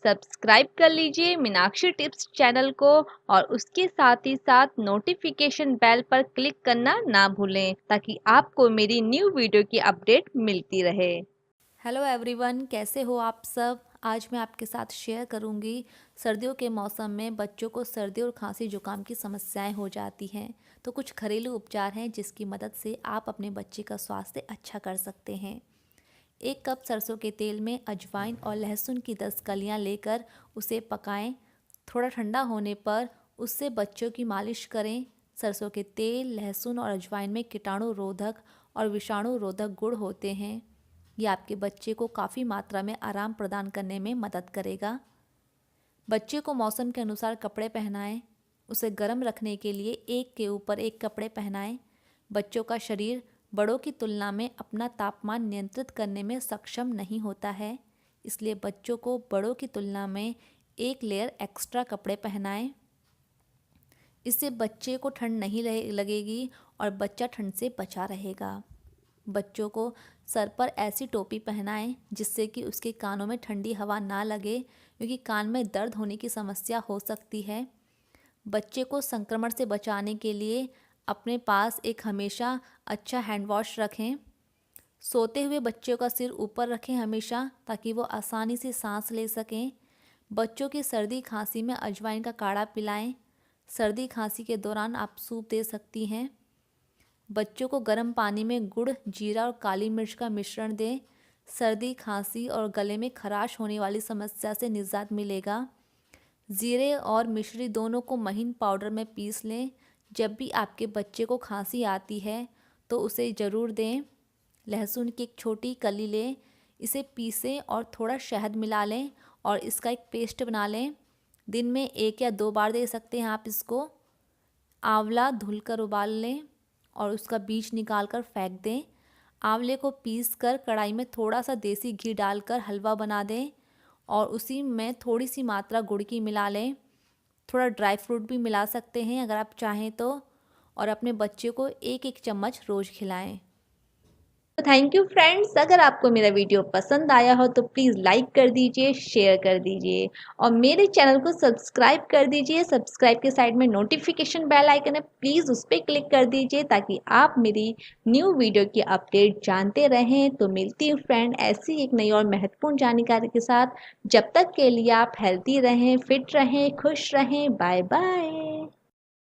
Subscribe कर लीजिए Meenakshi tips channel को और उसके साथ ही साथ नोटिफिकेशन बेल पर क्लिक करना ना भूलें ताकि आपको मेरी न्यू वीडियो की अपडेट मिलती रहे। हेलो एवरीवन, कैसे हो आप सब। आज मैं आपके साथ शेयर करूंगी सर्दियों के मौसम में बच्चों को सर्दी और खांसी जुकाम की समस्याएं हो जाती हैं, तो कुछ घरेलू उपचार हैं जिसकी मदद से आप अपने बच्चे का स्वास्थ्य अच्छा कर सकते हैं। 1 कप सरसों के तेल में अजवाइन और लहसुन की 10 कलियां लेकर उसे पकाएं। थोड़ा ठंडा होने पर उससे बच्चों की मालिश करें। सरसों के तेल, लहसुन और अजवाइन में कीटाणु रोधक और विषाणु रोधक गुण होते हैं। ये आपके बच्चे को काफ़ी मात्रा में आराम प्रदान करने में मदद करेगा। बच्चे को मौसम के अनुसार कपड़े पहनाएं। उसे गर्म रखने के लिए एक के ऊपर एक कपड़े पहनाएं। बच्चों का शरीर बड़ों की तुलना में अपना तापमान नियंत्रित करने में सक्षम नहीं होता है, इसलिए बच्चों को बड़ों की तुलना में एक लेयर एक्स्ट्रा कपड़े पहनाएं। इससे बच्चे को ठंड नहीं लगेगी और बच्चा ठंड से बचा रहेगा। बच्चों को सर पर ऐसी टोपी पहनाएं जिससे कि उसके कानों में ठंडी हवा ना लगे, क्योंकि कान में दर्द होने की समस्या हो सकती है। बच्चे को संक्रमण से बचाने के लिए अपने पास एक हमेशा अच्छा हैंड वॉश रखें। सोते हुए बच्चों का सिर ऊपर रखें हमेशा, ताकि वो आसानी से सांस ले सकें। बच्चों की सर्दी खांसी में अजवाइन का काढ़ा पिलाएं। सर्दी खांसी के दौरान आप सूप दे सकती हैं। बच्चों को गर्म पानी में गुड़, जीरा और काली मिर्च का मिश्रण दें। सर्दी खांसी और गले में खराश होने वाली समस्या से निजात मिलेगा। जीरे और मिश्री दोनों को महीन पाउडर में पीस लें। जब भी आपके बच्चे को खांसी आती है तो उसे ज़रूर दें। लहसुन की एक छोटी कली लें, इसे पीसें और थोड़ा शहद मिला लें और इसका एक पेस्ट बना लें। दिन में 1 या 2 बार दे सकते हैं आप इसको। आंवला धुलकर उबाल लें और उसका बीज निकाल कर फेंक दें। आंवले को पीस कर कढ़ाई में थोड़ा सा देसी घी डालकर हलवा बना दें और उसी में थोड़ी सी मात्रा गुड़ की मिला लें। थोड़ा ड्राई फ्रूट भी मिला सकते हैं अगर आप चाहें तो, और अपने बच्चे को 1-1 चम्मच रोज़ खिलाएं। तो थैंक यू फ्रेंड्स, अगर आपको मेरा वीडियो पसंद आया हो तो प्लीज़ लाइक कर दीजिए, शेयर कर दीजिए और मेरे चैनल को सब्सक्राइब कर दीजिए। सब्सक्राइब के साइड में नोटिफिकेशन बेल आइकन है, प्लीज़ उस पर क्लिक कर दीजिए ताकि आप मेरी न्यू वीडियो की अपडेट जानते रहें। तो मिलती हूँ फ्रेंड ऐसी एक नई और महत्वपूर्ण जानकारी के साथ। जब तक के लिए आप हेल्थी रहें, फिट रहें, खुश रहें। Bye bye.